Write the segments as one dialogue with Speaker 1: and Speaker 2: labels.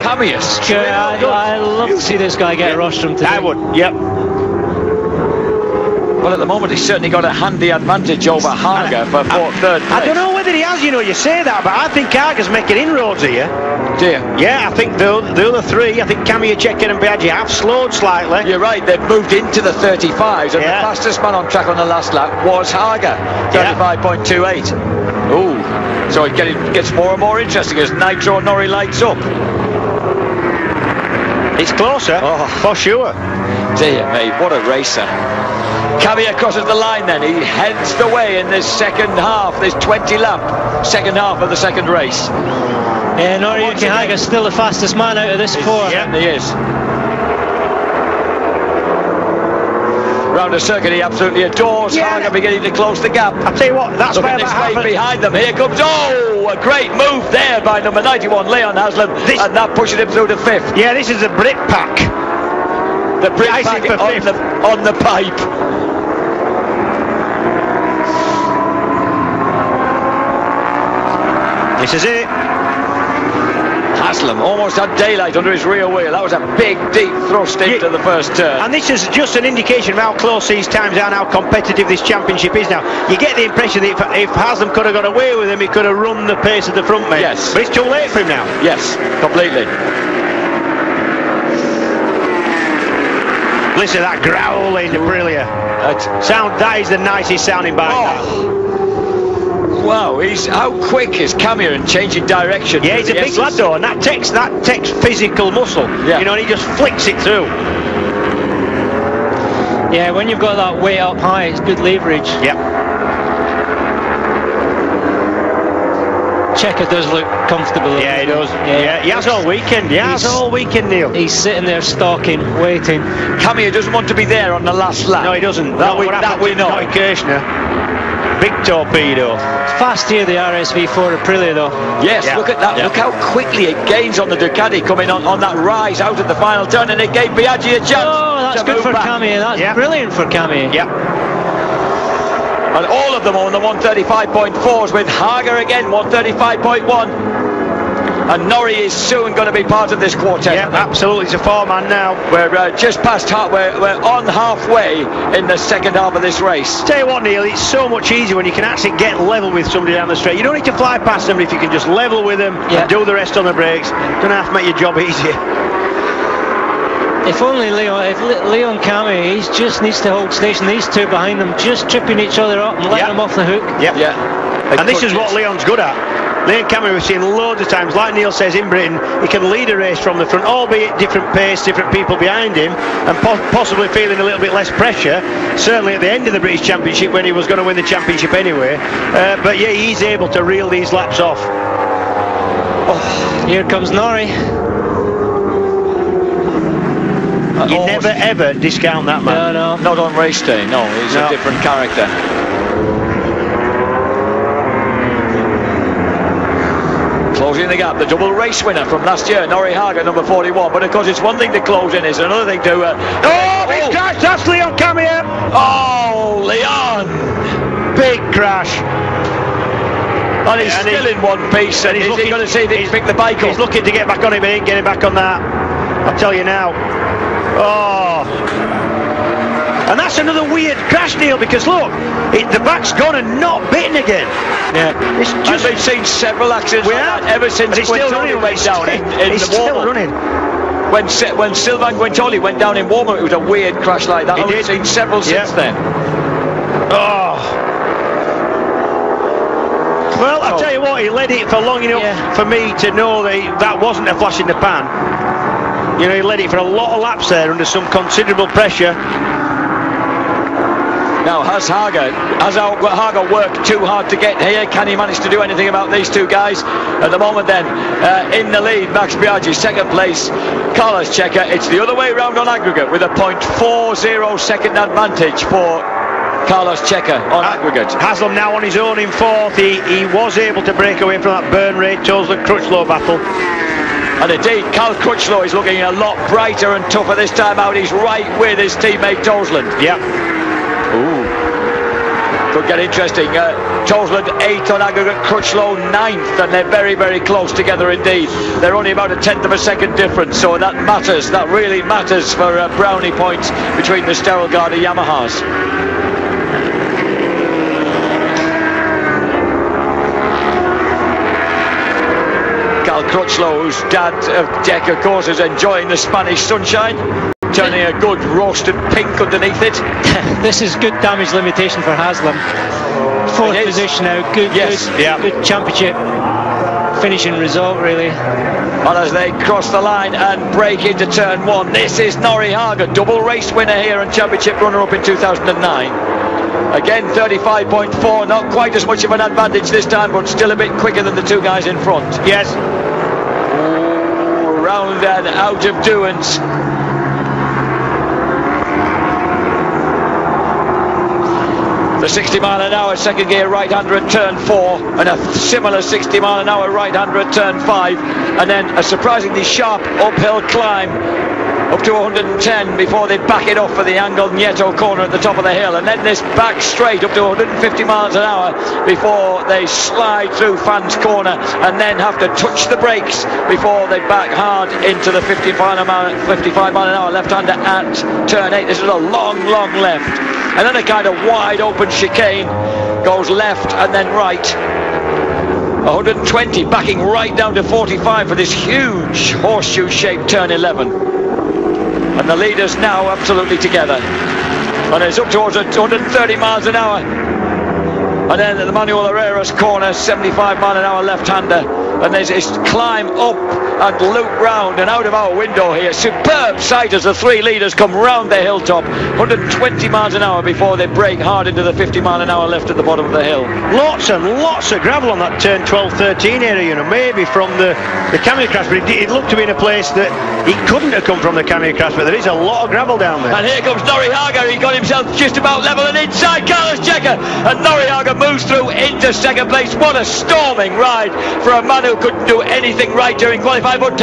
Speaker 1: Camillus.
Speaker 2: I love to see this guy get a rostrum today.
Speaker 3: I would, yep.
Speaker 1: Well, at the moment, he's certainly got a handy advantage over Haga for third place.
Speaker 3: I don't know whether he has, you know, you say that, but I think Haga's making inroads here.
Speaker 1: Dear.
Speaker 3: Yeah, I think the other three, I think Camille, Checker and Biaggi have slowed slightly.
Speaker 1: You're right, they've moved into the 35s, and the fastest man on track on the last lap was Haga, 35.28. Ooh, so it gets more and more interesting as Nitro Norrie lights up.
Speaker 3: It's closer, for sure.
Speaker 1: Dear me, what a racer. Camille crosses the line then, he heads the way in this second half, this 20-lap second half of the second race.
Speaker 2: Yeah, Noriyuki Haga's still the fastest man out of this four.
Speaker 1: Yeah, he is. Round the circuit, he absolutely adores Haga, beginning to close the gap.
Speaker 3: I'll tell you what, that's where
Speaker 1: this wave behind them. Here comes, a great move there by number 91, Leon Haslam, and that pushes him through to fifth.
Speaker 3: Yeah, this is a Brit pack.
Speaker 1: The Brit pack on the pipe.
Speaker 3: This is it.
Speaker 1: Haslam almost had daylight under his rear wheel. That was a big, deep thrust into the first turn.
Speaker 3: And this is just an indication of how close these times are and how competitive this championship is now. You get the impression that if Haslam could have got away with him, he could have run the pace of the front men.
Speaker 1: Yes.
Speaker 3: But it's too late for him now.
Speaker 1: Yes, completely.
Speaker 3: Listen to that growling Aprilia. That is the nicest sounding bike.
Speaker 1: Wow, how quick is Camille in changing direction?
Speaker 3: Yeah, he's a big lad though, and that takes physical muscle. Yeah. You know, and he just flicks it through.
Speaker 2: Yeah, when you've got that weight up high, it's good leverage.
Speaker 3: Yep.
Speaker 2: Checker does look comfortable.
Speaker 3: Yeah, he does. Yeah, he has all weekend. He has all weekend, Neil.
Speaker 2: He's sitting there stalking, waiting.
Speaker 1: Camille doesn't want to be there on the last lap.
Speaker 3: No, he doesn't.
Speaker 1: That we know.
Speaker 3: Not in Kirchner. Big torpedo.
Speaker 2: Fast here, the RSV4 Aprilia though.
Speaker 1: Yes, look at that. Look how quickly it gains on the Ducati coming on that rise out of the final turn, and it gave Biaggi a chance.
Speaker 2: Oh, that's good for Camille. That's brilliant for Camille.
Speaker 3: Yep.
Speaker 1: And all of them on the 135.4s with Haga again, 135.1. And Norrie is soon going to be part of this quartet.
Speaker 3: Yeah, absolutely. He's a four-man now.
Speaker 1: We're just past we're on halfway in the second half of this race.
Speaker 3: Tell you what, Neil, it's so much easier when you can actually get level with somebody down the straight. You don't need to fly past them if you can just level with them and do the rest on the brakes. Don't have to make your job easier.
Speaker 2: If only Leon Camille, he just needs to hold station. These two behind them just tripping each other up and letting them off the hook.
Speaker 3: Yep. Yeah. And this is what Leon's good at. Leon Camille we've seen loads of times, like Neil says in Britain, he can lead a race from the front, albeit different pace, different people behind him, and possibly feeling a little bit less pressure, certainly at the end of the British Championship when he was going to win the championship anyway. But yeah, he's able to reel these laps off.
Speaker 2: Here comes Norrie.
Speaker 3: You never ever discount that man.
Speaker 2: No.
Speaker 1: Not on race day, no, he's a different character. Closing the gap, the double race winner from last year, Norrie Haga, number 41. But of course, it's one thing to close in, it's another thing to...
Speaker 3: big crash, that's Leon Camille!
Speaker 1: Oh, Leon!
Speaker 3: Big crash.
Speaker 1: And he's still in one piece, and is he going to see if he can pick the bike up?
Speaker 3: He's looking to get back on him, but he ain't getting back on that. I'll tell you now. Oh. And that's another weird crash, Neil, because look, the back's gone and not bitten again.
Speaker 1: Yeah, it's just, we've seen several accidents like that ever since Guintoli went down in the warm-up. When Sylvain Guintoli went down in warm-up, it was a weird crash like that. We've seen several since then.
Speaker 3: Oh. Well, I'll tell you what, he led it for long enough for me to know that that wasn't a flash in the pan. You know, he led it for a lot of laps there under some considerable pressure.
Speaker 1: Now, has Haga worked too hard to get here? Can he manage to do anything about these two guys? At the moment then, in the lead, Max Biaggi, second place, Carlos Checker. It's the other way round on aggregate with a 0.40 second advantage for Carlos Checker on aggregate.
Speaker 3: Haslam now on his own in fourth. He was able to break away from that Burnley Crutchlow battle.
Speaker 1: And indeed, Cal Crutchlow is looking a lot brighter and tougher this time out. He's right with his teammate Tosland.
Speaker 3: Yep.
Speaker 1: Ooh. Could get interesting. Toseland 8th on aggregate, Crutchlow 9th, and they're very, very close together indeed. They're only about 1/10 of a second difference, so that matters. That really matters for brownie points between the Sterile Garda Yamahas. Crutchlow, whose dad, Jack, of course, is enjoying the Spanish sunshine, turning a good roasted pink underneath it.
Speaker 2: This is good damage limitation for Haslam. 4th position now, good championship finishing result, really.
Speaker 1: And as they cross the line and break into turn 1, this is Norrie Haga, double race winner here and championship runner-up in 2009. Again, 35.4, not quite as much of an advantage this time, but still a bit quicker than the two guys in front.
Speaker 3: Yes.
Speaker 1: Round and out of Doohan's. The 60-mile-an-hour second gear right-hander at turn 4, and a similar 60-mile-an-hour right-hander at turn 5, and then a surprisingly sharp uphill climb up to 110 before they back it off for the Angel Nieto corner at the top of the hill, and then this back straight up to 150 miles an hour before they slide through Fan's corner and then have to touch the brakes before they back hard into the 55 mile an hour left-hander at turn 8. This is a long left, and then a kind of wide open chicane goes left and then right. 120 backing right down to 45 for this huge horseshoe shaped turn 11. And the leaders now absolutely together. And it's up towards 130 miles an hour. And then at the Manuel Herrera's corner, 75 mile an hour left-hander. And there's this climb up and loop round and out of our window here. Superb sight as the three leaders come round the hilltop. 120 miles an hour before they break hard into the 50 mile an hour left at the bottom of the hill.
Speaker 3: Lots and lots of gravel on that turn 12-13 area, you know, maybe from the cameo crash, but it looked to be in a place that he couldn't have come from the cameo crash, but there is a lot of gravel down there.
Speaker 1: And here comes Norrie Haga. He got himself just about level and inside Carlos Checker, and Norrie Haga moves through into second place. What a storming ride for a man who couldn't do anything right during qualifying, but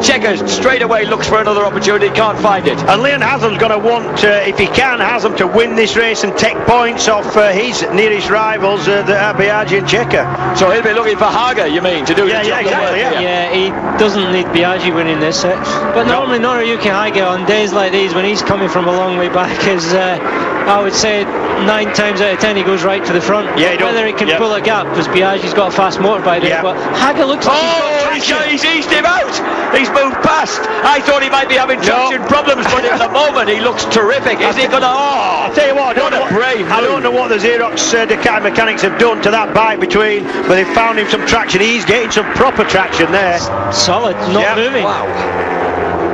Speaker 1: Checker straight away looks for another opportunity, can't find it.
Speaker 3: And Leon Haslam's going to want, if he can, Haslam to win this race and take points off his nearest rivals, the Biaggi and Checker.
Speaker 1: So he'll be looking for Haga, you mean, to do the job?
Speaker 3: Exactly,
Speaker 2: yeah, he doesn't need Biaggi winning this. But normally Noriyuki Haga on days like these, when he's coming from a long way back, is I would say 9 times out of 10 he goes right to the front.
Speaker 3: Yeah,
Speaker 1: whether
Speaker 3: he
Speaker 1: can pull a gap, because Biaggi's got a fast motorbike there, but Haga looks like he's eased him out. He's moved past. I thought he might be having traction problems, but at the moment he looks terrific. Is he going to? I'll
Speaker 3: tell you what, I don't know what the Xerox Ducati mechanics have done to that bike between, but they've found him some traction. He's getting some proper traction there.
Speaker 2: Solid, not moving.
Speaker 1: Wow.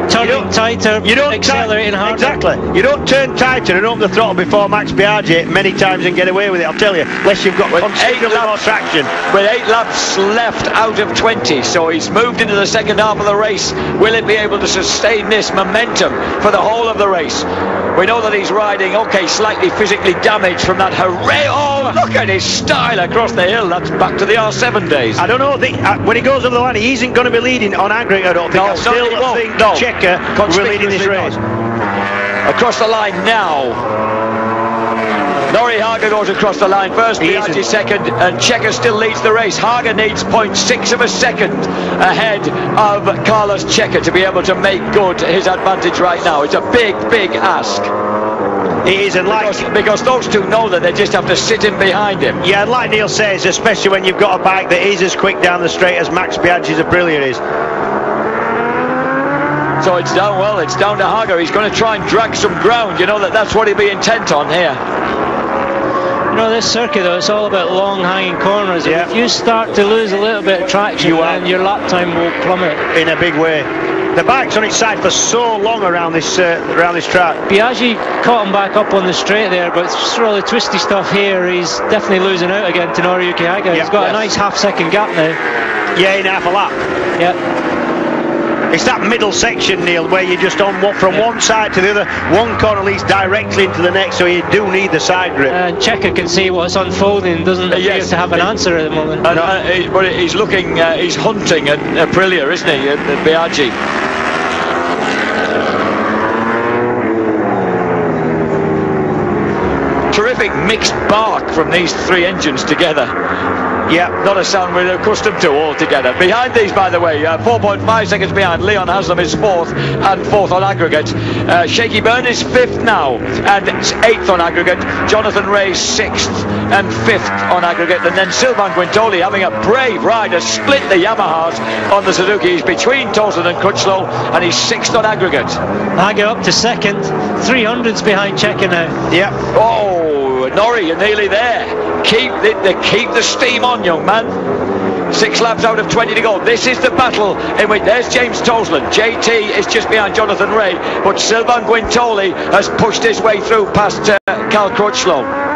Speaker 2: Turning tighter, accelerating harder.
Speaker 3: Exactly. You don't turn tighter and open the throttle before Max Biaggi many times and get away with it, I'll tell you, unless you've got considerably more traction.
Speaker 1: With 8 laps left out of 20, so he's moved into the second half of the race. Will it be able to sustain this momentum for the whole of the race? We know that he's riding, slightly physically damaged from that hooray. Oh, look at his style across the hill. That's back to the R7 days.
Speaker 3: I don't know, when he goes over the line, he isn't going to be leading on aggregate, I don't think. I still think Checker will lead in this race.
Speaker 1: Across the line now. Norrie Haga goes across the line first, Biaggi second, and Checker still leads the race. Haga needs 0.6 of a second ahead of Carlos Checker to be able to make good his advantage right now. It's a big ask.
Speaker 3: It is, and
Speaker 1: because those two know that they just have to sit in behind him.
Speaker 3: Yeah, and like Neil says, especially when you've got a bike that is as quick down the straight as Max Biaggi's Aprilia is.
Speaker 1: So it's down to Haga. He's going to try and drag some ground. You know that's what he'll be intent on here.
Speaker 2: You know, this circuit though, it's all about long hanging corners.
Speaker 3: Yeah.
Speaker 2: If you start to lose a little bit of traction, then your lap time will plummet
Speaker 3: in a big way. The bike's on its side for so long around this track.
Speaker 2: Biaggi caught him back up on the straight there, but it's really twisty stuff here. He's definitely losing out again to Noriyuki Haga. He's got a nice half-second gap now.
Speaker 3: Yeah, in half a lap.
Speaker 2: Yeah.
Speaker 3: It's that middle section, Neil, where you're just on from one side to the other. One corner leads directly into the next, so you do need the side grip.
Speaker 2: And Checker can see what's unfolding, doesn't appear to have an answer at the moment.
Speaker 1: But he's looking, he's hunting at Aprilia, isn't he, at Biaggi? terrific mixed bark from these three engines together. Yeah, not a sound we're accustomed to altogether. Behind these, by the way, 4.5 seconds behind, Leon Haslam is fourth and fourth on aggregate. Shaky Byrne is fifth now and eighth on aggregate. Jonathan Ray sixth and fifth on aggregate. And then Sylvain Guintoli having a brave ride, has split the Yamahas on the Suzuki. He's between Towson and Crutchlow and he's sixth on aggregate.
Speaker 2: Haga up to second, 300s behind Checker now.
Speaker 1: Yeah. Oh, Norrie, you're nearly there. Keep the steam on, young man. 6 laps out of 20 to go. This is the battle in which there's James Toseland. JT is just behind Jonathan Ray, but Sylvain Guintoli has pushed his way through past Cal Crutchlow.